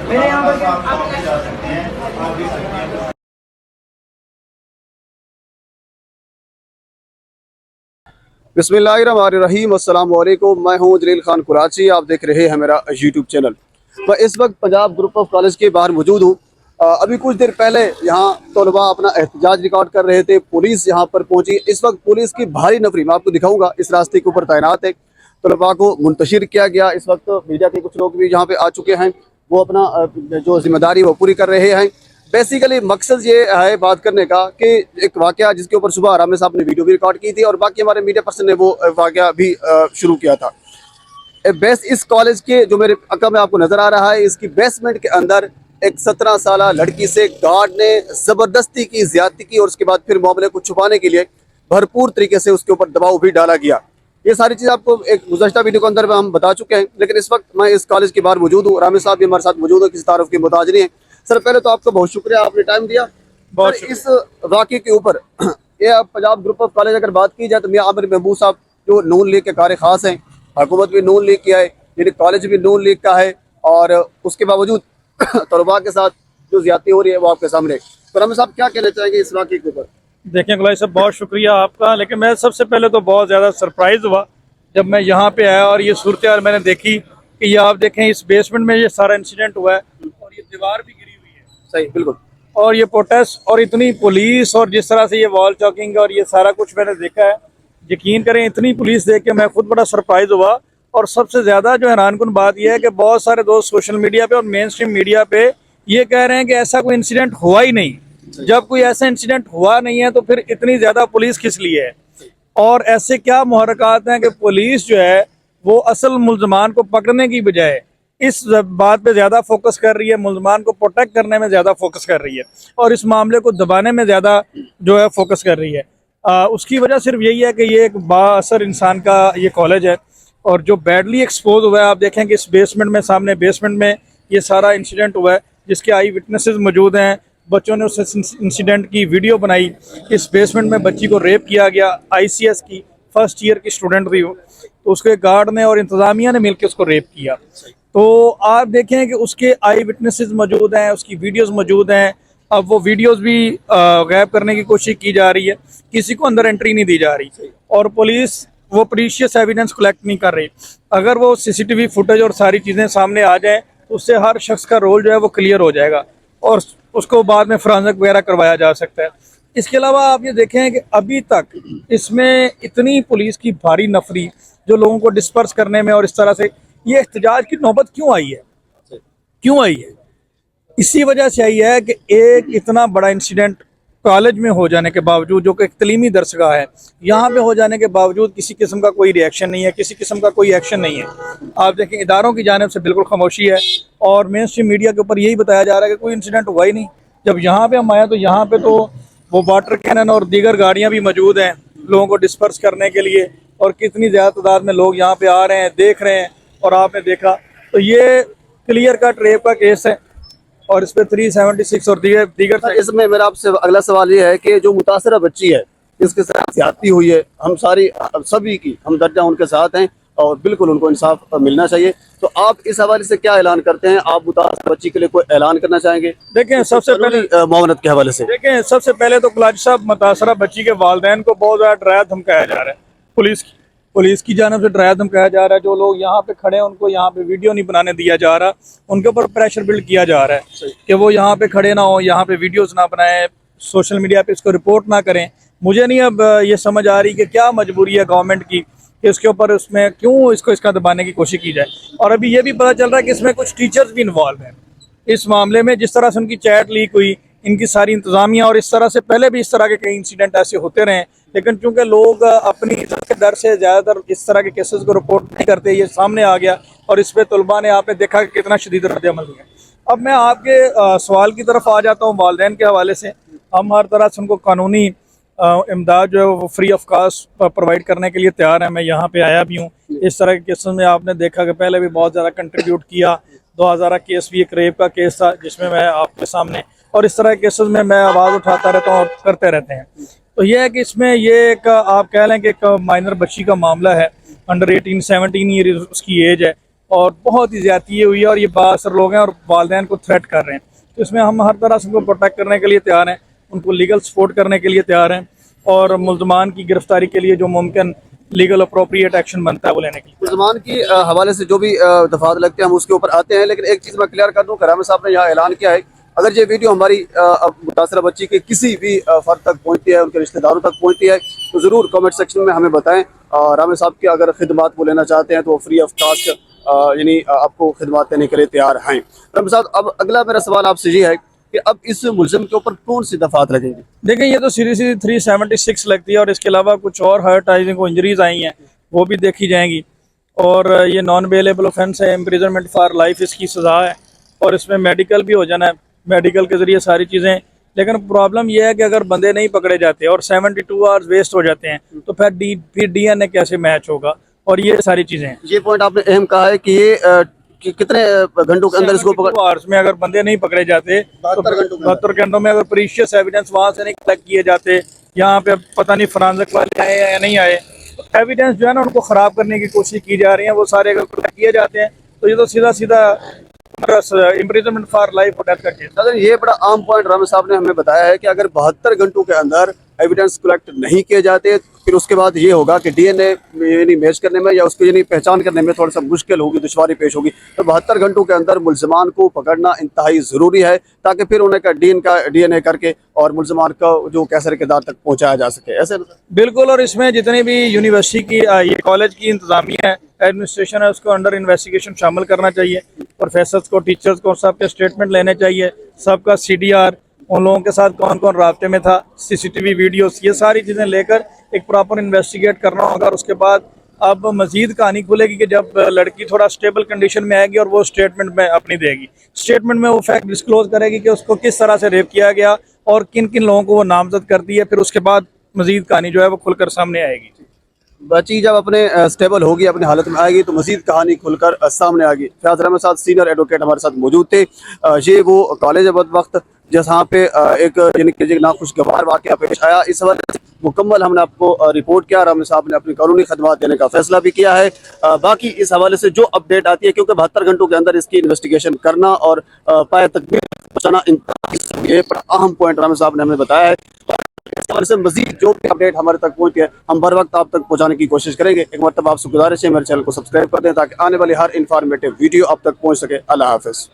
बिस्मिल्लाहिर्रहमानिर्रहीम, अस्सलाम वालेकुम। मैं हूं जलील खान कराची। आप देख रहे हैं मेरा यूट्यूब चैनल। मैं इस वक्त पंजाब ग्रुप ऑफ कॉलेज के बाहर मौजूद हूं। अभी कुछ देर पहले यहां तलबा अपना एहतजाज रिकॉर्ड कर रहे थे, पुलिस यहां पर पहुंची। इस वक्त पुलिस की भारी नफरी मैं आपको दिखाऊंगा, इस रास्ते के ऊपर तैनात है। तलबा को मुंतशिर किया गया। इस वक्त मीडिया के कुछ लोग भी यहाँ पे आ चुके हैं, वो अपना जो जिम्मेदारी वो पूरी कर रहे हैं। बेसिकली मकसद ये है बात करने का कि एक वाक़या जिसके ऊपर सुबह आराम साहब ने वीडियो भी रिकॉर्ड की थी और बाकी हमारे मीडिया पर्सन ने वो वाक़या भी शुरू किया था। बेस इस कॉलेज के जो मेरे अक्का में आपको नज़र आ रहा है, इसकी बेसमेंट के अंदर एक 17 साल लड़की से गार्ड ने ज़बरदस्ती की, ज़्यादती की और उसके बाद फिर मामले को छुपाने के लिए भरपूर तरीके से उसके ऊपर दबाव भी डाला गया। ये सारी चीज़ आपको एक गुज़श्ता वीडियो के अंदर में हम बता चुके हैं, लेकिन इस वक्त मैं इस कॉलेज के बाहर मौजूद हूँ। रामी साहब भी हमारे साथ मौजूद है, किसी तारुफ के मुताज नहीं है। सर पहले तो आपका बहुत शुक्रिया, आपने टाइम दिया। बहुत इस वाक़े के ऊपर ये पंजाब ग्रुप ऑफ कॉलेज अगर बात की जाए तो मियां आमिर महबूब साहब जो नून लीग के कार खास हैं, हुकूमत भी नून लीग की है, यानी कॉलेज भी नून लीग का है, और उसके बावजूद तलबा के साथ जो ज्यादती हो रही है वो आपके सामने। तो रामी साहब क्या कहना चाहेंगे इस वाक़े के ऊपर? देखें गुलाई साहब, बहुत शुक्रिया आपका, लेकिन मैं सबसे पहले तो बहुत ज़्यादा सरप्राइज़ हुआ जब मैं यहाँ पे आया और ये सूरत हाल मैंने देखी कि ये आप देखें इस बेसमेंट में ये सारा इंसिडेंट हुआ है और ये दीवार भी गिरी हुई है। सही, बिल्कुल। और ये प्रोटेस्ट और इतनी पुलिस और जिस तरह से ये वॉल चॉकिंग और ये सारा कुछ मैंने देखा है, यकीन करें इतनी पुलिस देख के मैं खुद बड़ा सरप्राइज़ हुआ। और सबसे ज़्यादा जो हैरानकुन बात यह है कि बहुत सारे दोस्त सोशल मीडिया पे और मेन स्ट्रीम मीडिया पे ये कह रहे हैं कि ऐसा कोई इंसिडेंट हुआ ही नहीं। जब कोई ऐसा इंसिडेंट हुआ नहीं है तो फिर इतनी ज़्यादा पुलिस किस लिए है? और ऐसे क्या मुहरकात हैं कि पुलिस जो है वो असल मुल्ज़मान को पकड़ने की बजाय इस बात पे ज़्यादा फोकस कर रही है, मुल्ज़मान को प्रोटेक्ट करने में ज़्यादा फोकस कर रही है और इस मामले को दबाने में ज़्यादा जो है फोकस कर रही है। उसकी वजह सिर्फ यही है कि ये एक बाअसर इंसान का ये कॉलेज है और जो बैडली एक्सपोज हुआ है। आप देखें कि इस बेसमेंट में, सामने बेसमेंट में ये सारा इंसिडेंट हुआ है जिसके आई विटनेसेस मौजूद हैं। बच्चों ने उस इंसिडेंट की वीडियो बनाई। इस बेसमेंट में बच्ची को रेप किया गया, ICS की फर्स्ट ईयर की स्टूडेंट थी वो, तो उसके गार्ड ने और इंतज़ामिया ने मिलकर उसको रेप किया। तो आप देखें कि उसके आई विटनेसेस मौजूद हैं, उसकी वीडियोस मौजूद हैं। अब वो वीडियोस भी गायब करने की कोशिश की जा रही है, किसी को अंदर एंट्री नहीं दी जा रही और पुलिस वो प्रीशियस एविडेंस कलेक्ट नहीं कर रही। अगर वो CCTV फुटेज और सारी चीज़ें सामने आ जाएँ तो उससे हर शख्स का रोल जो है वो क्लियर हो जाएगा और उसको बाद में फोरेंसिक वगैरह करवाया जा सकता है। इसके अलावा आप ये देखें कि अभी तक इसमें इतनी पुलिस की भारी नफरी जो लोगों को डिस्पर्स करने में और इस तरह से ये एहतजाज की नौबत क्यों आई है? क्यों आई है? इसी वजह से आई है कि एक इतना बड़ा इंसिडेंट कॉलेज में हो जाने के बावजूद, जो कि एक तलीमी दरसगाह है, यहाँ पे हो जाने के बावजूद किसी किस्म का कोई रिएक्शन नहीं है, किसी किस्म का कोई एक्शन नहीं है। आप देखें इदारों की जानिब से बिल्कुल खामोशी है और मेन स्ट्रीम मीडिया के ऊपर यही बताया जा रहा है कि कोई इंसिडेंट हुआ ही नहीं। जब यहाँ पे हम आए तो यहाँ पे तो वो वाटर कैनन और दीगर गाड़ियाँ भी मौजूद हैं लोगों को डिस्पर्स करने के लिए और कितनी ज़्यादा तादाद में लोग यहाँ पे आ रहे हैं, देख रहे हैं। और आपने देखा तो ये क्लियर कट रेप का केस है और इस पे 376 और दीगर। इसमें मेरा आपसे अगला सवाल ये है कि जो मुतासरा बच्ची है जिसके साथ ज्यादती हुई है, हम सभी की हमदर्दियां उनके साथ हैं और बिल्कुल उनको इंसाफ मिलना चाहिए। तो आप इस हवाले से क्या ऐलान करते हैं? आप मुतासरा बच्ची के लिए कोई ऐलान करना चाहेंगे? देखें सबसे पहले मुआवनत के हवाले से देखें सबसे पहले तो गुलाजी साहब, मुतासरा बच्ची के वालिदैन को बहुत ज़्यादा डराया धमकाया जा रहा है। पुलिस की जानिब से डराया धमकाया जा रहा है। जो लोग यहाँ पे खड़े हैं उनको यहाँ पे वीडियो नहीं बनाने दिया जा रहा, उनके ऊपर प्रेशर बिल्ड किया जा रहा है कि वो यहाँ पे खड़े ना हो, यहाँ पे वीडियोस ना बनाएं, सोशल मीडिया पे इसको रिपोर्ट ना करें। मुझे नहीं अब ये समझ आ रही कि क्या मजबूरी है गवर्नमेंट की कि इसके ऊपर उसमें क्यों इसका दबाने की कोशिश की जाए। और अभी ये भी पता चल रहा है कि इसमें कुछ टीचर्स भी इन्वॉल्व हैं इस मामले में। जिस तरह से उनकी चैट लीक हुई, इनकी सारी इंतजामिया, और इस तरह से पहले भी इस तरह के कई इंसिडेंट ऐसे होते रहे, लेकिन चूंकि लोग अपनी इज्जत के डर से ज़्यादातर इस तरह के केसेस को रिपोर्ट नहीं करते, ये सामने आ गया और इस पर तलबा ने, आपने देखा कि कितना शदीद रद्द-ए-अमल हुआ। अब मैं आपके सवाल की तरफ आ जाता हूँ वालिदैन के हवाले से। हम हर तरह से उनको कानूनी इमदाद जो है वो फ्री ऑफ कास्ट प्रोवाइड करने के लिए तैयार है। मैं यहाँ पे आया भी हूँ। इस तरह के केसेस में आपने देखा कि पहले भी बहुत ज़्यादा कंट्रीब्यूट किया। 2000 केस भी एक रेप का केस था जिसमें मैं आपके सामने, और इस तरह के केसेस में मैं आवाज़ उठाता रहता हूँ और करते रहते हैं। तो ये है कि इसमें ये एक आप कह लें कि एक माइनर बच्ची का मामला है, अंडर 18 17 ईयर उसकी एज है। اور بہت ہی زیادتی ہوئی ہے اور یہ بااثر لوگ ہیں اور والدین کو تھریٹ کر رہے ہیں. تو اس میں ہم ہر طرح سے ان کو پروٹیکٹ کرنے کے لیے تیار ہیں, ان کو لیگل سپورٹ کرنے کے لیے تیار ہیں, اور ملزمان کی گرفتاری کے لیے جو ممکن لیگل اپروپریٹ ایکشن بنتا ہے وہ لینے کے لیے. مسلمان کی حوالے سے جو بھی دفعات لگتے ہیں ہم اس کے اوپر آتے ہیں, لیکن ایک چیز میں کلیئر کر دوں, کرامہ صاحب نے یہاں اعلان کیا ہے اگر یہ ویڈیو ہماری متاثرہ بچی کے کسی بھی فرد تک پہنچتی ہے, ان کے رشتہ داروں تک پہنچتی ہے, تو ضرور کامنٹ سیکشن میں ہمیں بتائیں. رامہ صاحب کی اگر خدمات وہ لینا چاہتے ہیں تو وہ فری آف کاسٹ یعنی آپ کو خدمات دینے کے لیے تیار ہیں. رامہ صاحب, اب اگلا میرا سوال آپ سے یہ ہے کہ اب اس ملزم کے اوپر کون سی دفعات لگیں گی؟ دیکھیں یہ تو سیریز 376 لگتی ہے, اور اس کے علاوہ کچھ اور ہرٹائزنگ انجریز آئی ہیں وہ بھی دیکھی جائیں گی, اور یہ نان بیلیبل اوفینس ہے, امپریزنمنٹ فار لائف اس کی سزا ہے, اور اس میں میڈیکل بھی ہو جانا ہے, میڈیکل کے ذریعے ساری چیزیں. لیکن پرابلم یہ ہے کہ اگر بندے نہیں پکڑے جاتے اور 72 آورز ویسٹ ہو جاتے ہیں تو پھر ڈی این اے کیسے میچ ہوگا, اور یہ ساری چیزیں ہیں. یہ پوائنٹ آپ نے اہم کہا ہے کہ یہ کتنے گھنٹوں کے اندر اس کو 72 آورز میں اگر بندے نہیں پکڑے جاتے, 72 گھنٹوں میں اگر پریشیس ایویڈنس وہاں سے نہیں کلیکٹ کیے جاتے, یہاں پہ پتہ نہیں فرانزک والے آئے یا نہیں آئے, ایویڈنس جو ہے نا ان کو خراب کرنے کی کوشش کی جا رہی ہے, وہ سارے اگر کلیکٹ کیے جاتے ہیں تو یہ تو سیدھا سیدھا امپریزنمنٹ فار لائف اور ڈیتھ کا کیس. اگر یہ بڑا عام پوائنٹ رامہ صاحب نے ہمیں بتایا ہے کہ اگر 72 گھنٹوں کے اندر ایویڈنس کلیکٹ نہیں کیے جاتے پھر اس کے بعد یہ ہوگا کہ ڈی این اے یعنی میچ کرنے میں یا اس کو یعنی پہچان کرنے میں تھوڑا سا مشکل ہوگی, دشواری پیش ہوگی. تو 72 گھنٹوں کے اندر ملزمان کو پکڑنا انتہائی ضروری ہے تاکہ پھر انہیں کا ڈی این اے کر کے اور ملزمان کا جو کیسر کے دار تک پہنچایا جا سکے. ایسے بالکل, اور اس میں جتنی بھی یونیورسٹی کی یہ کالج کی انتظامیہ ہے, ایڈمنسٹریشن ہے, اس کو انڈر انویسٹیگیشن شامل کرنا چاہیے. پروفیسرز کو, ٹیچرز کو سب کے اسٹیٹمنٹ لینے چاہیے, سب کا سی ڈی آر, ان لوگوں کے ساتھ کون کون رابطے میں تھا, سی سی ٹی وی ویڈیوز, یہ ساری چیزیں لے کر ایک پراپر انویسٹیگیٹ کرنا ہوگا. اور اس کے بعد اب مزید کہانی کھلے گی کہ جب لڑکی تھوڑا اسٹیبل کنڈیشن میں آئے گی اور وہ اسٹیٹمنٹ میں اپنی دے گی, اسٹیٹمنٹ میں وہ فیکٹ ڈسکلوز کرے گی کہ اس کو کس طرح سے ریپ کیا گیا اور کن کن لوگوں کو وہ نامزد کر دی ہے. پھر اس کے بعد مزید کہانی جو ہے وہ کھل کر سامنے آئے گی. بچی جب اپنے اسٹیبل ہوگی, اپنی حالت میں آئے گی تو مزید کہانی کھل کر سامنے آئے گی. فیاض احمد صاحب سینئر ایڈوکیٹ ہمارے ساتھ موجود تھے. یہ وہ کالج ہے بد وقت جہاں پہ ایک یعنی کہ ناخوشگوار واقعہ پیش آیا. اس وجہ سے مکمل ہم نے آپ کو رپورٹ کیا, رامہ صاحب نے اپنی قانونی خدمات دینے کا فیصلہ بھی کیا ہے. باقی اس حوالے سے جو اپڈیٹ آتی ہے, کیونکہ 72 گھنٹوں کے اندر اس کی انویسٹیگیشن کرنا اور پائے تک پہنچانا یہ بڑا اہم پوائنٹ رامہ صاحب نے ہمیں بتایا ہے. اس حوالے سے مزید جو بھی اپڈیٹ ہمارے تک پہنچتی ہے ہم بر وقت آپ تک پہنچانے کی کوشش کریں گے. ایک مرتبہ آپ سے گزارش ہے میرے چینل کو سبسکرائب کر دیں تاکہ آنے والی ہر انفارمیٹیو ویڈیو آپ تک پہنچ سکے. اللہ حافظ.